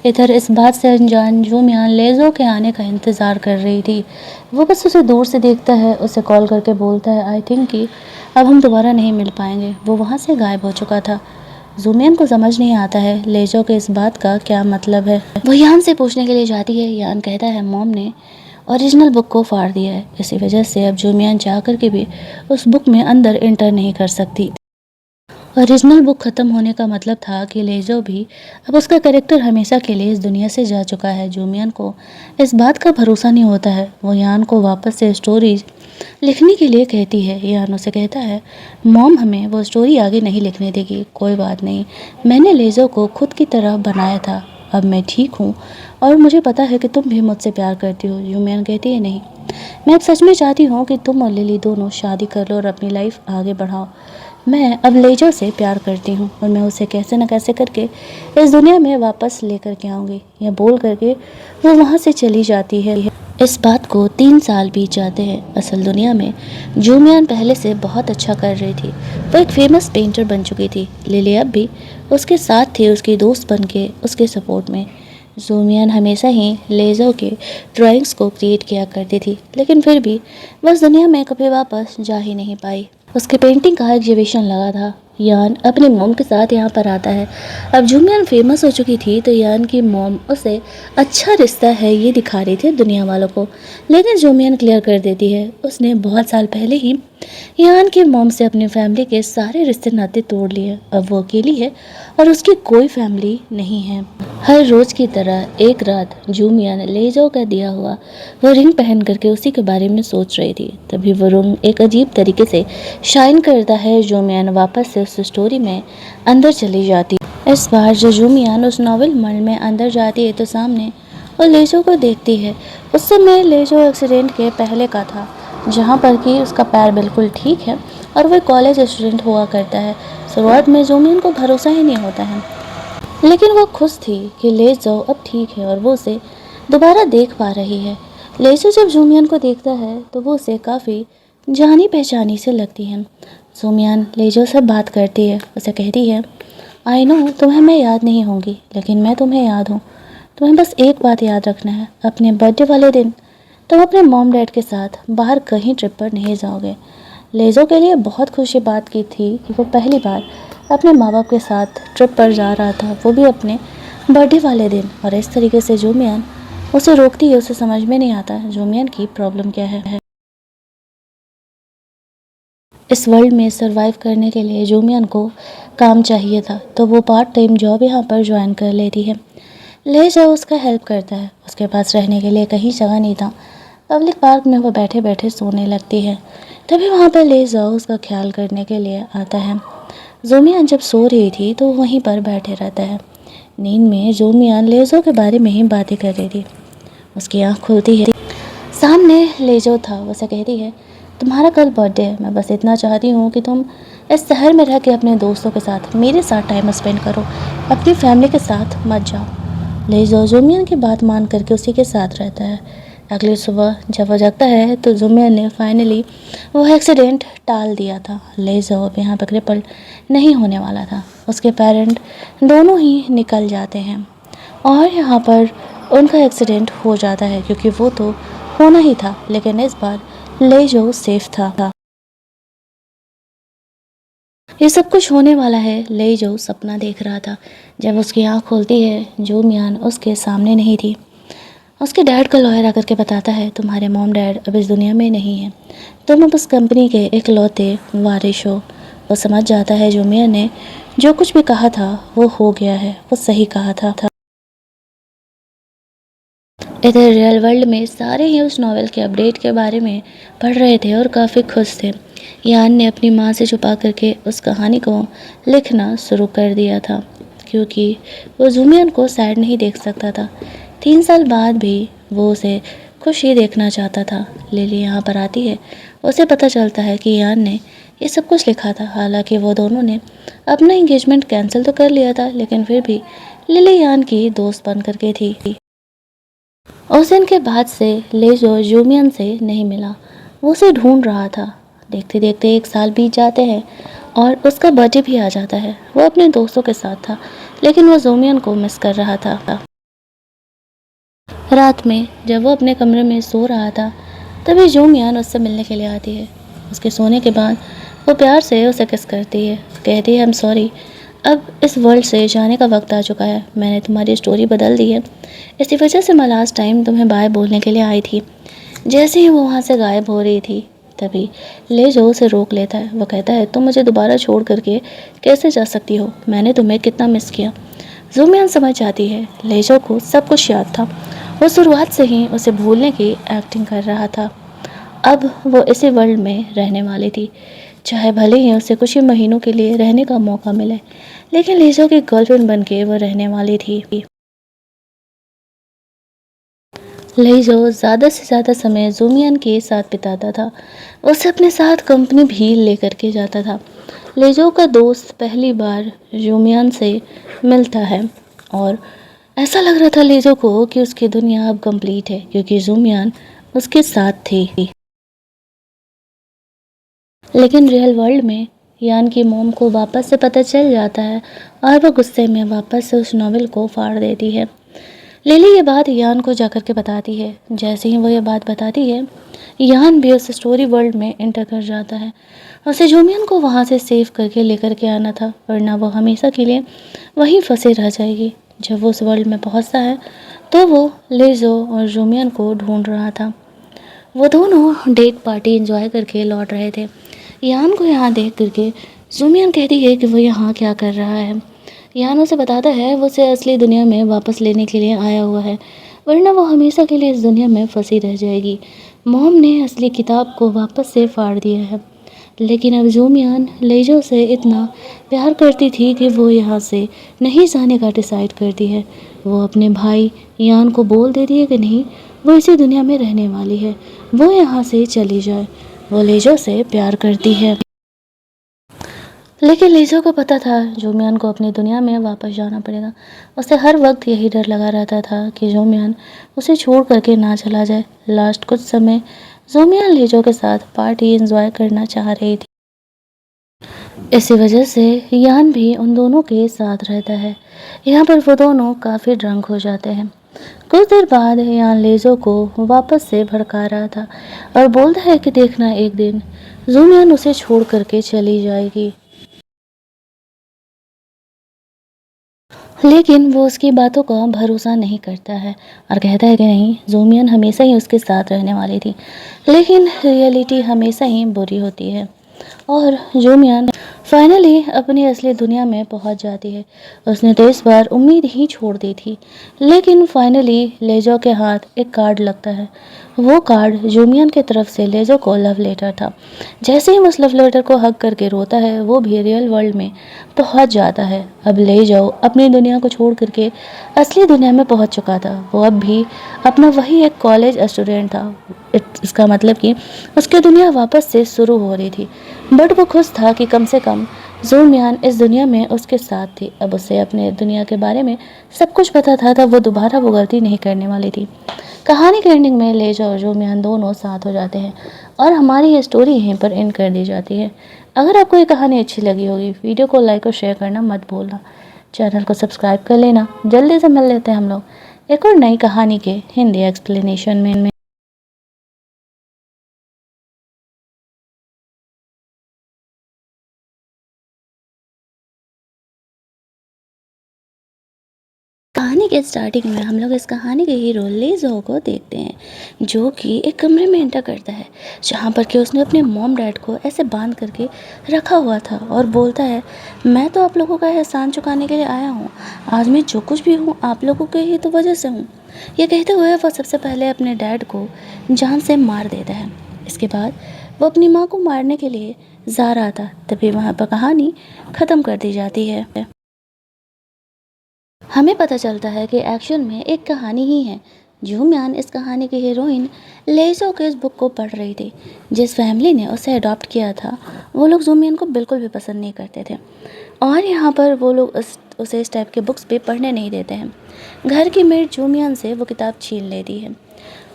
इधर इस बात से अनजान ज़ूमियान लेज़ो के आने का इंतज़ार कर रही थी। वो बस उसे दूर से देखता है, उसे कॉल करके बोलता है आई थिंक कि अब हम दोबारा नहीं मिल पाएंगे। वो वहाँ से गायब हो चुका था। ज़ूमियान को समझ नहीं आता है लेज़ो के इस बात का क्या मतलब है। वो यान से पूछने के लिए जाती है। यान कहता है मॉम ने ओरिजिनल बुक को फाड़ दिया है, इसी वजह से अब ज़ूमियान चाह कर के भी उस बुक में अंदर एंटर नहीं कर सकती। ओरिजिनल बुक ख़त्म होने का मतलब था कि लेज़ो भी अब उसका कैरेक्टर हमेशा के लिए इस दुनिया से जा चुका है। ज़ूमियान को इस बात का भरोसा नहीं होता है। वो यान को वापस से स्टोरीज लिखने के लिए कहती है। यान उसे कहता है मॉम हमें वो स्टोरी आगे नहीं लिखने देगी। कोई बात नहीं, मैंने लेज़ो को खुद की तरह बनाया था, अब मैं ठीक हूँ और मुझे पता है कि तुम भी मुझसे प्यार करती हो। ज़ूमियान कहती है नहीं, मैं अब सच में चाहती हूँ कि तुम और लिली दोनों शादी कर लो और अपनी लाइफ आगे बढ़ाओ। मैं अब लेजो से प्यार करती हूँ और मैं उसे कैसे न कैसे करके इस दुनिया में वापस लेकर के आऊँगी। यह बोल करके वो वहाँ से चली जाती है। इस बात को 3 साल बीत जाते हैं। असल दुनिया में ज़ूमियान पहले से बहुत अच्छा कर रही थी। वो एक फेमस पेंटर बन चुकी थी। लिली अब भी उसके साथ थी, उसकी दोस्त बन के उसके सपोर्ट में। ज़ूमियान हमेशा ही लेज़ो के ड्राइंग्स को क्रिएट किया करती थी, लेकिन फिर भी वह उस दुनिया में कभी वापस जा ही नहीं पाई। उसके पेंटिंग का एग्जीबिशन लगा था। यान अपनी मॉम के साथ यहाँ पर आता है। अब ज़ूमियान फेमस हो चुकी थी तो यान की मॉम उसे अच्छा रिश्ता है ये दिखा रही थी दुनिया वालों को, लेकिन ज़ूमियान क्लियर कर देती है उसने बहुत साल पहले ही यान की मॉम से अपनी फैमिली के सारे रिश्ते नाते तोड़ लिए। अब वो अकेली है और उसकी कोई फैमिली नहीं है। हर रोज़ की तरह एक रात ज़ूमियान लेज़ो का दिया हुआ वो रिंग पहन करके उसी के बारे में सोच रही थी। तभी वो रिंग एक अजीब तरीके से शाइन करता है। ज़ूमियान वापस से उस स्टोरी में अंदर चली जाती। इस बार जब ज़ूमियान उस नॉवल वर्ल्ड में अंदर जाती है तो सामने वो लेज़ो को देखती है। उस समय लेज़ो एक्सीडेंट के पहले का था, जहाँ पर कि उसका पैर बिल्कुल ठीक है और वह कॉलेज स्टूडेंट हुआ करता है। शुरुआत में ज़ूमियान को भरोसा ही नहीं होता है, लेकिन वो खुश थी कि लेज़ो अब ठीक है और वो उसे दोबारा देख पा रही है। लेज़ो जब ज़ूमियान को देखता है तो वो उसे काफ़ी जानी पहचानी से लगती है। ज़ूमियान लेज़ो से बात करती है, उसे कहती है आई नो तुम्हें मैं याद नहीं होंगी, लेकिन मैं तुम्हें याद हूँ। तुम्हें बस एक बात याद रखना है, अपने बर्थडे वाले दिन तुम अपने मॉम डैड के साथ बाहर कहीं ट्रिप पर नहीं जाओगे। लेज़ो के लिए बहुत खुशी बात की थी कि वो पहली बार अपने माँ बाप के साथ ट्रिप पर जा रहा था, वो भी अपने बर्थडे वाले दिन। और इस तरीके से ज़ूमियान उसे रोकती है। उसे समझ में नहीं आता ज़ूमियान की प्रॉब्लम क्या है। इस वर्ल्ड में सरवाइव करने के लिए ज़ूमियान को काम चाहिए था, तो वो पार्ट टाइम जॉब यहाँ पर ज्वाइन कर लेती है। लेज़ो उसका हेल्प करता है। उसके पास रहने के लिए कहीं जगह नहीं था। पब्लिक पार्क में वो बैठे बैठे सोने लगती है। तभी वहाँ पर लेज़ो उसका ख्याल करने के लिए आता है। ज़ूमियान जब सो रही थी तो वहीं पर बैठे रहता है। नींद में ज़ूमियान लेज़ो के बारे में ही बातें कर रही थी। उसकी आँख खुलती है, सामने लेज़ो था। उसे कहती है तुम्हारा कल बर्थडे है, मैं बस इतना चाहती हूँ कि तुम इस शहर में रह के अपने दोस्तों के साथ मेरे साथ टाइम स्पेंड करो, अपनी फैमिली के साथ मत जाओ। लेज़ो ज़ूमियान की बात मान करके उसी के साथ रहता है। अगली सुबह जब वो जगता है तो ज़ूमियान ने फाइनली वो एक्सीडेंट टाल दिया था। लेज़ो अब यहाँ पर क्रिपल नहीं होने वाला था। उसके पेरेंट दोनों ही निकल जाते हैं और यहाँ पर उनका एक्सीडेंट हो जाता है, क्योंकि वो तो होना ही था, लेकिन इस बार लेज़ो सेफ था। ये सब कुछ होने वाला है। लेज़ो सपना देख रहा था। जब उसकी आँख खुलती है ज़ूमियान उसके सामने नहीं थी। उसके डैड का लॉयर आकर के बताता है तुम्हारे मॉम डैड अब इस दुनिया में नहीं है, तुम अब उस कंपनी के इकलौते वारिस हो। वो समझ जाता है ज़ूमियान ने जो कुछ भी कहा था वो हो गया है, वो सही कहा था। इधर रियल वर्ल्ड में सारे ही उस नॉवेल के अपडेट के बारे में पढ़ रहे थे और काफ़ी खुश थे। यान ने अपनी माँ से छुपा करके उस कहानी को लिखना शुरू कर दिया था, क्योंकि वो जूमियन को सैड नहीं देख सकता था। 3 साल बाद भी वो उसे खुश ही देखना चाहता था। लिली यहाँ पर आती है। उसे पता चलता है कि यान ने ये सब कुछ लिखा था। हालांकि वो दोनों ने अपना एंगेजमेंट कैंसिल तो कर लिया था, लेकिन फिर भी लिली यान की दोस्त बन करके थी। उस दिन के बाद से लेजो जूमियन से नहीं मिला। वो उसे ढूंढ रहा था। देखते देखते 1 साल बीत जाते हैं और उसका बर्थडे भी आ जाता है। वो अपने दोस्तों के साथ था, लेकिन वो जूमियन को मिस कर रहा था। रात में जब वो अपने कमरे में सो रहा था, तभी जूमियन उससे मिलने के लिए आती है। उसके सोने के बाद वो प्यार से उसे किस करती है, कहती है, आई एम सॉरी, अब इस वर्ल्ड से जाने का वक्त आ चुका है। मैंने तुम्हारी स्टोरी बदल दी है। इसी वजह से मैं लास्ट टाइम तुम्हें बाय बोलने के लिए आई थी। जैसे ही वो वहाँ से गायब हो रही थी, तभी लेजो उसे रोक लेता है। वो कहता है, तुम मुझे दोबारा छोड़ करके कैसे जा सकती हो? मैंने तुम्हें कितना मिस किया। जूमियन समझ जाती है लेजो को सब कुछ याद था। वो शुरुआत से ही उसे भूलने की एक्टिंग कर रहा था। अब वो इसी वर्ल्ड में रहने वाली थी, चाहे भले ही उसे कुछ ही महीनों के लिए रहने का मौका मिले, लेकिन लीजो की गर्लफ्रेंड बन के वो रहने वाली थी। लीजो ज़्यादा से ज़्यादा समय जूमियन के साथ बिताता था। उसे अपने साथ कंपनी भी लेकर के जाता था। लीजो का दोस्त पहली बार जूमियन से मिलता है और ऐसा लग रहा था लीजो को कि उसकी दुनिया अब कंप्लीट है, क्योंकि जूमियन उसके साथ थी। लेकिन रियल वर्ल्ड में यान की मॉम को वापस से पता चल जाता है और वो गुस्से में वापस से उस नॉवेल को फाड़ देती है। लिली ये बात यान को जाकर के बताती है। जैसे ही वो ये बात बताती है, यान भी उस स्टोरी वर्ल्ड में एंटर कर जाता है। उसे जूमियन को वहाँ से सेव करके लेकर के आना था, वरना वो हमेशा के लिए वहीं फंसे रह जाएगी। जब वो उस वर्ल्ड में पहुँचता है तो वो लेजो और जूमियन को ढूंढ रहा था। वो दोनों डेट पार्टी एंजॉय करके लौट रहे थे। यान को यहाँ देख करके जूमियन कहती है कि वो यहाँ क्या कर रहा है। यान उसे बताता है वो उसे असली दुनिया में वापस लेने के लिए आया हुआ है, वरना वो हमेशा के लिए इस दुनिया में फंसी रह जाएगी। मॉम ने असली किताब को वापस से फाड़ दिया है। लेकिन अब जूमियन लेजो से इतना प्यार करती थी कि वो यहाँ से नहीं जाने का डिसाइड करती है। वो अपने भाई यान को बोल देती है कि नहीं, वो इसी दुनिया में रहने वाली है, वो यहाँ से चली जाए। वो लेजो से प्यार करती है, लेकिन लीजो को पता था जोमियान को अपनी दुनिया में वापस जाना पड़ेगा। उसे हर वक्त यही डर लगा रहता था कि जोमियान उसे छोड़ करके ना चला जाए। लास्ट कुछ समय जोमियान लीजो के साथ पार्टी एंजॉय करना चाह रही थी। इसी वजह से यान भी उन दोनों के साथ रहता है। यहाँ पर वो दोनों काफ़ी ड्रंक हो जाते हैं। कुछ देर बाद यान लीजो को वापस से भड़का रहा था और बोलता है कि देखना, एक दिन जोमियान उसे छोड़ करके चली जाएगी। लेकिन वो उसकी बातों का भरोसा नहीं करता है और कहता है कि नहीं, जोमियन हमेशा ही उसके साथ रहने वाली थी। लेकिन रियलिटी हमेशा ही बुरी होती है और जोमियन फाइनली अपनी असली दुनिया में पहुंच जाती है। उसने तो इस बार उम्मीद ही छोड़ दी थी, लेकिन फाइनली लेजो के हाथ एक कार्ड लगता है। वो कार्ड जोमियन की तरफ से लेजो को लव लेटर था। जैसे ही उस लव लेटर को हग करके रोता है, वो भी रियल वर्ल्ड में पहुंच जाता है। अब लेजो अपनी दुनिया को छोड़ करके असली दुनिया में पहुंच चुका था। वो अब भी अपना वही एक कॉलेज स्टूडेंट था। इसका मतलब कि उसकी दुनिया वापस से शुरू हो रही थी। बट वो खुश था कि कम से कम जोमियान इस दुनिया में उसके साथ थी। अब उसे अपने दुनिया के बारे में सब कुछ पता था, तब वो दोबारा वो गलती नहीं करने वाली थी। कहानी के एंडिंग में लेजो और जोमियान दोनों साथ हो जाते हैं और हमारी ये स्टोरी यहीं पर एंड कर दी जाती है। अगर आपको ये कहानी अच्छी लगी होगी, वीडियो को लाइक और शेयर करना मत भूलना। चैनल को सब्सक्राइब कर लेना। जल्दी से मिल लेते हैं हम लोग एक और नई कहानी के हिंदी एक्सप्लेनेशन में। कहानी के स्टार्टिंग में हम लोग इस कहानी के हीरो लेज़ो को देखते हैं, जो कि एक कमरे में एंटर करता है जहाँ पर कि उसने अपने मॉम डैड को ऐसे बांध करके रखा हुआ था और बोलता है, मैं तो आप लोगों का एहसान चुकाने के लिए आया हूँ। आज मैं जो कुछ भी हूँ आप लोगों के ही तो वजह से हूँ। ये कहते हुए वो सबसे पहले अपने डैड को जान से मार देता है। इसके बाद वो अपनी माँ को मारने के लिए जा रहा था, तभी वहाँ पर कहानी ख़त्म कर दी जाती है। हमें पता चलता है कि एक्चुअल में एक कहानी ही है। जूमियान इस कहानी की हीरोइन लेज़ो के इस बुक को पढ़ रही थी। जिस फैमिली ने उसे अडॉप्ट किया था वो लोग जूमियान को बिल्कुल भी पसंद नहीं करते थे और यहाँ पर वो लोग उसे इस टाइप के बुक्स भी पढ़ने नहीं देते हैं। घर की मेड जूमियान से वो किताब छीन लेती है।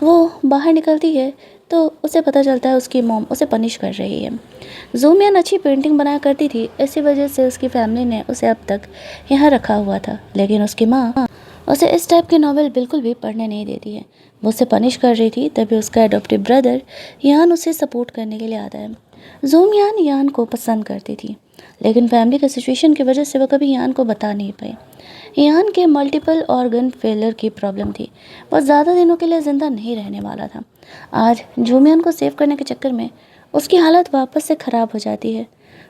वो बाहर निकलती है तो उसे पता चलता है उसकी मॉम उसे पनिश कर रही है। जूमियान अच्छी पेंटिंग बनाया करती थी, इसी वजह से उसकी फैमिली ने उसे अब तक यहाँ रखा हुआ था, लेकिन उसकी माँ उसे इस टाइप के नॉवेल बिल्कुल भी पढ़ने नहीं देती है। वो उसे पनिश कर रही थी, तभी उसका एडॉप्टिव ब्रदर यान उसे सपोर्ट करने के लिए आता है। जूमियान यान को पसंद करती थी, लेकिन फैमिली के सिचुएशन की वजह से वो कभी यान को बता नहीं पाई। यान के मल्टीपल ऑर्गन फेलियर की प्रॉब्लम थी, वो ज़्यादा दिनों के लिए ज़िंदा नहीं रहने वाला था। आज जूमियान को सेव करने के चक्कर में उसकी हालत वापस से ख़राब हो जाती है।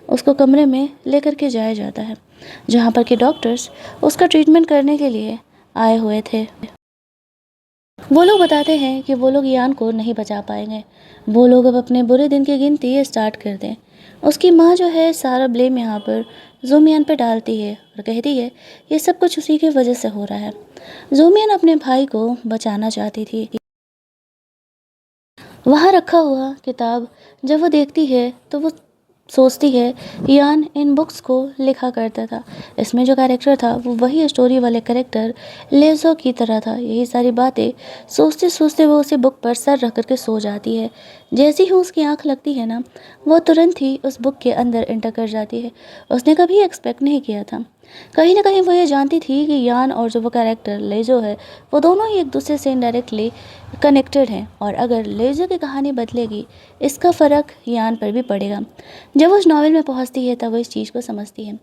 उसको कमरे में लेकर के जाया जाता है जहाँ पर कि डॉक्टर्स उसका ट्रीटमेंट करने के लिए आए हुए थे। वो लोग बताते हैं कि वो लोग यान को नहीं बचा पाएंगे। वो लोग अब अपने बुरे दिन की गिनती स्टार्ट कर दें। उसकी माँ जो है सारा ब्लेम यहाँ पर जूमियान पे डालती है और कहती है ये सब कुछ उसी की वजह से हो रहा है। जूमियान अपने भाई को बचाना चाहती थी। वहाँ रखा हुआ किताब जब वो देखती है तो वो सोचती है यान इन बुक्स को लिखा करता था। इसमें जो कैरेक्टर था वो वही स्टोरी वाले कैरेक्टर लेज़ो की तरह था। यही सारी बातें सोचते सोचते वो उसी बुक पर सर रख करके सो जाती है। जैसे ही उसकी आंख लगती है ना, वो तुरंत ही उस बुक के अंदर एंटर कर जाती है। उसने कभी एक्सपेक्ट नहीं किया था। कहीं ना कहीं वो ये जानती थी कि यान और जो वो कैरेक्टर लेज़ो है वो दोनों ही एक दूसरे से इनडायरेक्टली कनेक्टेड हैं और अगर लेज़ो की कहानी बदलेगी इसका फ़र्क यान पर भी पड़ेगा। जब वो उस नॉवल में पहुंचती है तब वो इस चीज़ को समझती है।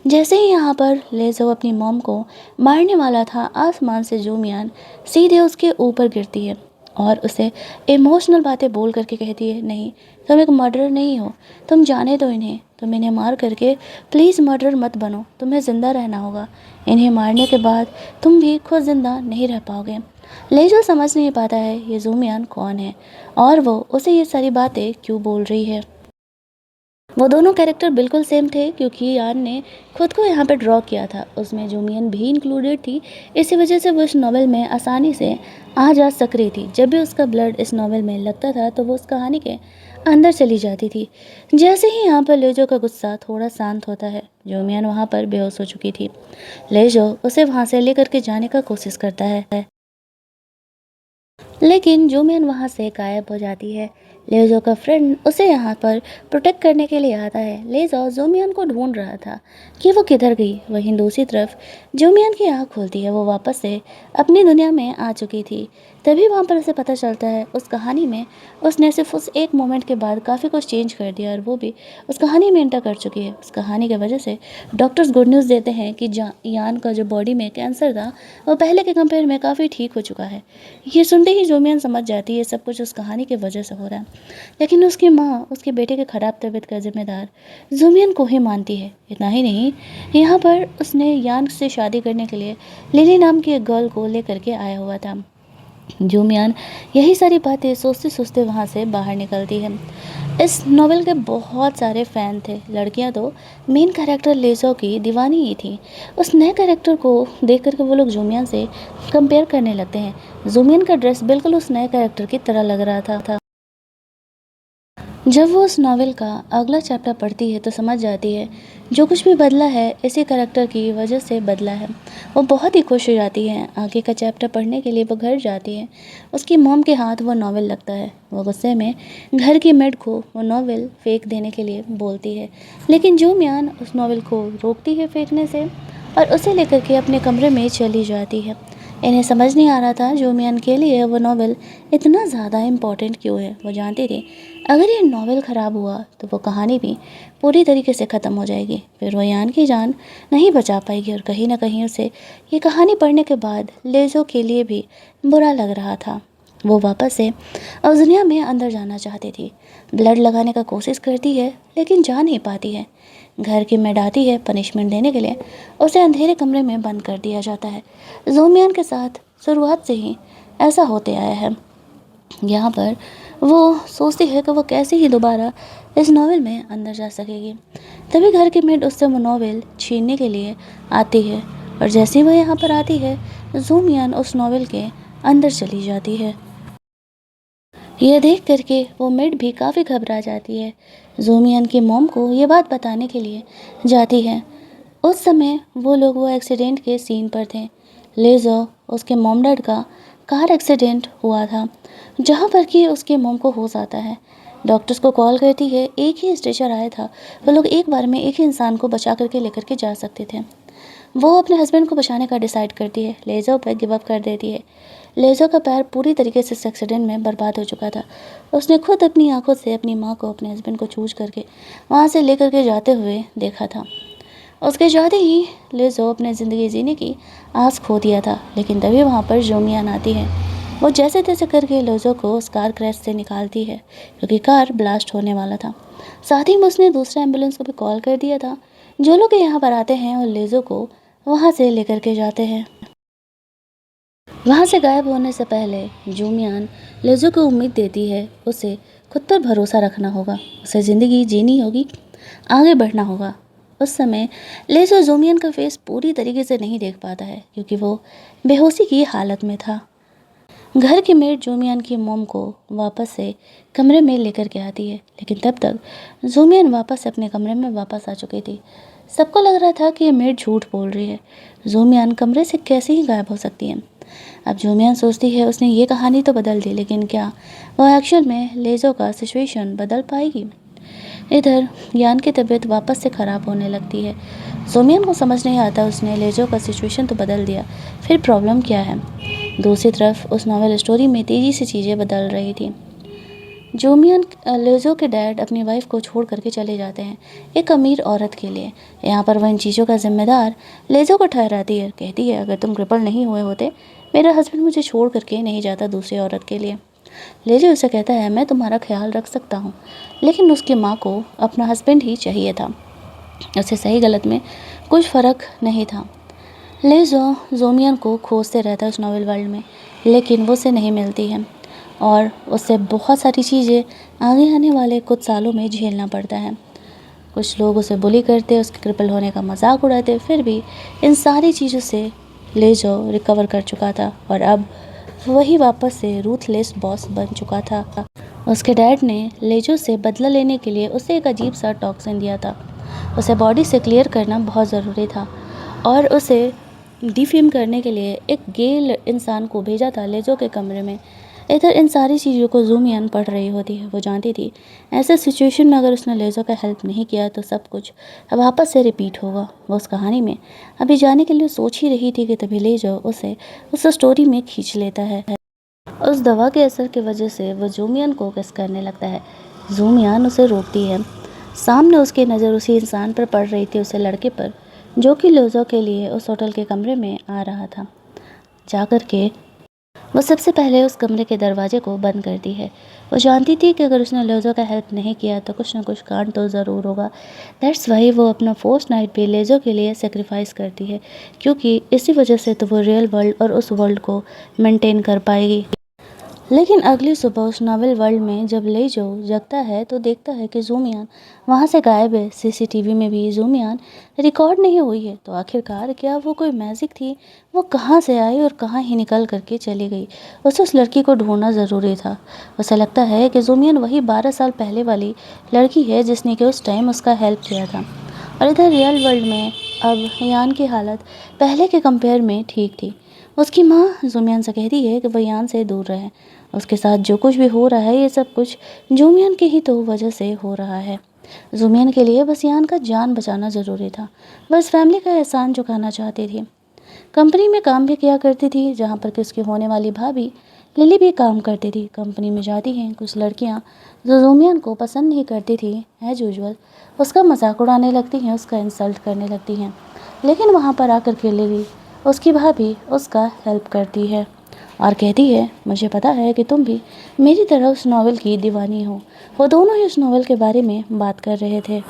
जैसे ही यहाँ पर लेज़ो अपनी मॉम को मारने वाला था, आसमान से जूमियान सीधे उसके ऊपर गिरती है और उसे इमोशनल बातें बोल करके कहती है, नहीं तुम एक मर्डरर नहीं हो, तुम जाने दो इन्हें, तुम इन्हें मार करके प्लीज़ मर्डरर मत बनो, तुम्हें ज़िंदा रहना होगा। इन्हें मारने के बाद तुम भी खुद ज़िंदा नहीं रह पाओगे। लेज़ो समझ नहीं पाता है ये जूमियान कौन है और वो उसे ये सारी बातें क्यों बोल रही है। वो दोनों कैरेक्टर बिल्कुल सेम थे क्योंकि यान ने खुद को यहाँ पे ड्रॉ किया था, उसमें जूमियन भी इंक्लूडेड थी। इसी वजह से वो इस नावल में आसानी से आ जा सक रही थी। जब भी उसका ब्लड इस नावल में लगता था तो वो उस कहानी के अंदर चली जाती थी। जैसे ही यहाँ पर लेजो का गुस्सा थोड़ा शांत होता है, जूमियन वहाँ पर बेहोश हो चुकी थी। लेजो उसे वहाँ से लेकर के जाने का कोशिश करता है, लेकिन जूमियन वहाँ से गायब हो जाती है। लेज़ो का फ्रेंड उसे यहाँ पर प्रोटेक्ट करने के लिए आता है। लेज़ो जूमियन को ढूंढ रहा था कि वो किधर गई। वहीं दूसरी तरफ जूमियन की आँख खुलती है, वो वापस से अपनी दुनिया में आ चुकी थी। तभी वहाँ पर उसे पता चलता है उस कहानी में उसने सिर्फ उस एक मोमेंट के बाद काफ़ी कुछ चेंज कर दिया और वो भी उस कहानी में एंटर कर चुकी है। उस कहानी की वजह से डॉक्टर्स गुड न्यूज़ देते हैं कि यान का जो बॉडी में कैंसर था वो पहले के कंपेयर में काफ़ी ठीक हो चुका है। ये सुनते ही जूमियन समझ जाती है सब कुछ उस कहानी की वजह से हो रहा है, लेकिन उसकी माँ उसके बेटे के ख़राब तबीयत का जिम्मेदार जूमियन को ही मानती है। इतना ही नहीं, यहाँ पर उसने यान से शादी करने के लिए लिली नाम की एक गर्ल को लेकर के आया हुआ था। जूमियान यही सारी बातें सोचते सोचते वहाँ से बाहर निकलती है। इस नॉवेल के बहुत सारे फ़ैन थे। लड़कियाँ तो मेन कैरेक्टर लेज़ो की दीवानी ही थी। उस नए कैरेक्टर को देख कर के वो लोग जूमियान से कंपेयर करने लगते हैं। जूमियान का ड्रेस बिल्कुल उस नए कैरेक्टर की तरह लग रहा था। जब वो उस नावल का अगला चैप्टर पढ़ती है तो समझ जाती है जो कुछ भी बदला है इसी करैक्टर की वजह से बदला है। वो बहुत ही खुश हो जाती है। आगे का चैप्टर पढ़ने के लिए वो घर जाती है। उसकी मॉम के हाथ वो नावल लगता है। वो गुस्से में घर की मेड को वो नावल फेंक देने के लिए बोलती है, लेकिन जूमियान उस नावल को रोकती है फेंकने से और उसे लेकर के अपने कमरे में चली जाती है। इन्हें समझ नहीं आ रहा था जूमियान के लिए वो नावल इतना ज़्यादा इम्पोर्टेंट क्यों है। वो जानती थी अगर ये नॉवेल ख़राब हुआ तो वो कहानी भी पूरी तरीके से ख़त्म हो जाएगी। फिर वो यान की जान नहीं बचा पाएगी और कहीं ना कहीं उसे ये कहानी पढ़ने के बाद लेज़ो के लिए भी बुरा लग रहा था। वो वापस से उस दुनिया में अंदर जाना चाहती थी। ब्लड लगाने का कोशिश करती है लेकिन जा नहीं पाती है। घर की मेड आती है पनिशमेंट देने के लिए। उसे अंधेरे कमरे में बंद कर दिया जाता है। जोमियान के साथ शुरुआत से ही ऐसा होते आया है। यहाँ पर वो सोचती है कि वो कैसे ही दोबारा इस नॉवेल में अंदर जा सकेगी। तभी घर की मेड उससे वो नॉवेल छीनने के लिए आती है और जैसे ही वो यहाँ पर आती है ज़ूमियान उस नॉवेल के अंदर चली जाती है। यह देख करके वो मेड भी काफ़ी घबरा जाती है। ज़ूमियान की मॉम को ये बात बताने के लिए जाती है। उस समय वो एक्सीडेंट के सीन पर थे। लेज़ो उसके मॉम डैड का कार एक्सीडेंट हुआ था जहाँ पर कि उसके मॉम को होश आता है। डॉक्टर्स को कॉल करती है। एक ही स्ट्रेचर आया था। वो लोग एक बार में एक ही इंसान को बचा करके लेकर के जा सकते थे। वो अपने हस्बैंड को बचाने का डिसाइड करती है। लेज़ो पर गिव अप कर देती है। लेज़ो का पैर पूरी तरीके से इस एक्सीडेंट में बर्बाद हो चुका था। उसने खुद अपनी आंखों से अपनी माँ को अपने हस्बैंड को चूज करके वहाँ से लेकर के जाते हुए देखा था। उसके जाते ही लेज़ो अपने ज़िंदगी जीने की आस खो दिया था। लेकिन तभी वहाँ पर जोमियान आती है। वो जैसे तैसे करके लेज़ो को उस कार क्रैश से निकालती है क्योंकि कार ब्लास्ट होने वाला था। साथ ही में उसने दूसरा एम्बुलेंस को भी कॉल कर दिया था। जो लोग यहाँ पर आते हैं और लेज़ो को वहाँ से लेकर के जाते हैं। वहाँ से गायब होने से पहले जोमियान लेज़ो को उम्मीद देती है उसे खुद पर भरोसा रखना होगा, उसे ज़िंदगी जीनी होगी, आगे बढ़ना होगा। उस समय लेज़ो जोमियान का फेस पूरी तरीके से नहीं देख पाता है क्योंकि वो बेहोशी की हालत में था। घर की मेड जोमियान की मोम को वापस से कमरे में लेकर के आती है लेकिन तब तक जोमियान वापस से अपने कमरे में वापस आ चुकी थी। सबको लग रहा था कि ये मेड झूठ बोल रही है। जोमियान कमरे से कैसे ही गायब हो सकती है। अब जोमियान सोचती है उसने ये कहानी तो बदल दी लेकिन क्या वो एक्चुअल में लेज़ो का सिचुएशन बदल पाएगी। इधर यान की तबीयत वापस से ख़राब होने लगती है। जोमियान को समझ नहीं आता उसने लेज़ो का सिचुएशन तो बदल दिया, फिर प्रॉब्लम क्या है। दूसरी तरफ उस नॉवेल स्टोरी में तेज़ी से चीज़ें बदल रही थी। जोमियन लेज़ो के डैड अपनी वाइफ को छोड़ करके चले जाते हैं एक अमीर औरत के लिए। यहाँ पर वह इन चीज़ों का जिम्मेदार लेज़ो को ठहराती है। कहती है अगर तुम क्रिपल नहीं हुए होते मेरा हस्बैंड मुझे छोड़ करके नहीं जाता दूसरी औरत के लिए। लेज़ो उसे कहता है मैं तुम्हारा ख्याल रख सकता हूँ, लेकिन उसकी माँ को अपना हस्बैंड ही चाहिए था। उसे सही गलत में कुछ फ़र्क नहीं था। लेज़ो जोमियन को खोजते रहता है उस नॉवेल वर्ल्ड में, लेकिन वो उसे नहीं मिलती है और उससे बहुत सारी चीज़ें आगे आने वाले कुछ सालों में झेलना पड़ता है। कुछ लोग उसे बुली करते, उसके क्रिपल होने का मजाक उड़ाते। फिर भी इन सारी चीज़ों से लेज़ो रिकवर कर चुका था और अब वही वापस से रूथलेस बॉस बन चुका था। उसके डैड ने लेज़ो से बदला लेने के लिए उसे एक अजीब सा टॉक्सिन दिया था। उसे बॉडी से क्लियर करना बहुत ज़रूरी था और उसे डिफेम करने के लिए एक गे इंसान को भेजा था लेज़ो के कमरे में। इधर इन सारी चीज़ों को ज़ूमियान पढ़ रही होती है। वो जानती थी ऐसे सिचुएशन में अगर उसने लेज़ो का हेल्प नहीं किया तो सब कुछ अब वापस से रिपीट होगा। वो उस कहानी में अभी जाने के लिए सोच ही रही थी कि तभी लेज़ो उसे उस स्टोरी में खींच लेता है। उस दवा के असर की वजह से वो ज़ूमियान को किस करने लगता है। ज़ूमियान उसे रोकती है। सामने उसकी नज़र उसी इंसान पर पड़ रही थी, उसे लड़के पर जो कि लेज़ो के लिए उस होटल के कमरे में आ रहा था। जाकर के वो सबसे पहले उस कमरे के दरवाजे को बंद करती है। वो जानती थी कि अगर उसने लेज़ो का हेल्प नहीं किया तो कुछ ना कुछ कांड तो ज़रूर होगा। दैट्स वाई वो अपना फर्स्ट नाइट पे लेज़ो के लिए सेक्रीफाइस करती है क्योंकि इसी वजह से तो वो रियल वर्ल्ड और उस वर्ल्ड को मेंटेन कर पाएगी। लेकिन अगली सुबह उस नॉवेल वर्ल्ड में जब लेज़ो जगता है तो देखता है कि ज़ूमियान वहाँ से गायब है। सीसीटीवी में भी ज़ूमियान रिकॉर्ड नहीं हुई है। तो आखिरकार क्या वो कोई मैजिक थी? वो कहाँ से आई और कहाँ ही निकल करके चली गई? उसे उस लड़की को ढूंढना ज़रूरी था। उसे लगता है कि ज़ूमियान वही 12 साल पहले वाली लड़की है जिसने कि उस टाइम उसका हेल्प किया था। और इधर रियल वर्ल्ड में अब यान की हालत पहले के कंपेयर में ठीक थी। उसकी माँ ज़ूमियान से कहती है कि वह यान से दूर रहे। उसके साथ जो कुछ भी हो रहा है ये सब कुछ ज़ूमियान की ही तो वजह से हो रहा है। ज़ूमियान के लिए बस यान का जान बचाना ज़रूरी था। बस फैमिली का एहसान चुकाना चाहती थी। कंपनी में काम भी किया करती थी जहाँ पर कि उसकी होने वाली भाभी लिली भी काम करती थी। कंपनी में जाती हैं कुछ लड़कियां जो जोमियन को पसंद नहीं करती थी, एज यूजुअल उसका मजाक उड़ाने लगती हैं, उसका इंसल्ट करने लगती हैं। लेकिन वहाँ पर आकर के लिली, उसकी भाभी, उसका हेल्प करती है और कहती है, मुझे पता है कि तुम भी मेरी तरह उस नॉवेल की दीवानी हो। वो दोनों ही उस नॉवेल के बारे में बात कर रहे थे।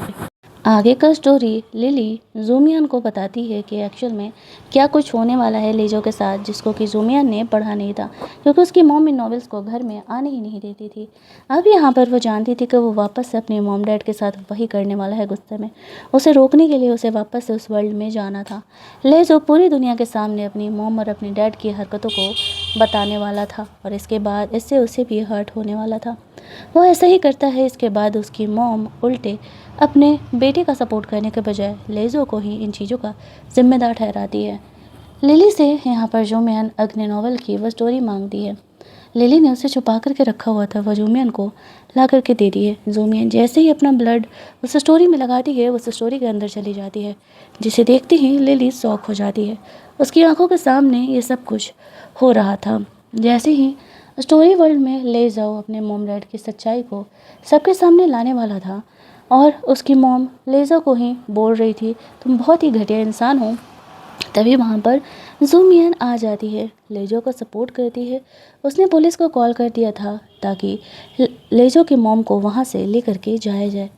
आगे का स्टोरी लिली ज़ूमियन को बताती है कि एक्चुअल में क्या कुछ होने वाला है लेजो के साथ, जिसको कि ज़ूमियन ने पढ़ा नहीं था क्योंकि उसकी मॉम इन नॉवेल्स को घर में आने ही नहीं देती थी। अब यहाँ पर वो जानती थी कि वो वापस से अपने मॉम डैड के साथ वही करने वाला है गुस्से में। उसे रोकने के लिए उसे वापस से उस वर्ल्ड में जाना था। लेजो पूरी दुनिया के सामने अपनी मॉम और अपने डैड की हरकतों को बताने वाला था और इसके बाद इससे उसे भी हर्ट होने वाला था। वो ऐसा ही करता है। इसके बाद उसकी मॉम उल्टे अपने बेटे का सपोर्ट करने के बजाय लेजो को ही इन चीज़ों का जिम्मेदार ठहराती है। लिली से यहाँ पर जोमियन अग्नि नॉवल की वो स्टोरी मांगती है। लिली ने उसे छुपा करके रखा हुआ था, वो जोमियन को ला करके दे दी है। जोमियन जैसे ही अपना ब्लड उस स्टोरी में लगाती है, उस स्टोरी के अंदर चली जाती है, जिसे देखते ही लिली शॉक हो जाती है। उसकी आंखों के सामने ये सब कुछ हो रहा था। जैसे ही स्टोरी वर्ल्ड में ले जाओ अपने मॉम डैड की सच्चाई को सबके सामने लाने वाला था और उसकी मॉम लेज़ो को ही बोल रही थी, तुम बहुत ही घटिया इंसान हो। तभी वहाँ पर ज़ूमियन आ जाती है, लेजो को सपोर्ट करती है। उसने पुलिस को कॉल कर दिया था ताकि लेजो की मॉम को वहाँ से लेकर के जाया जाए।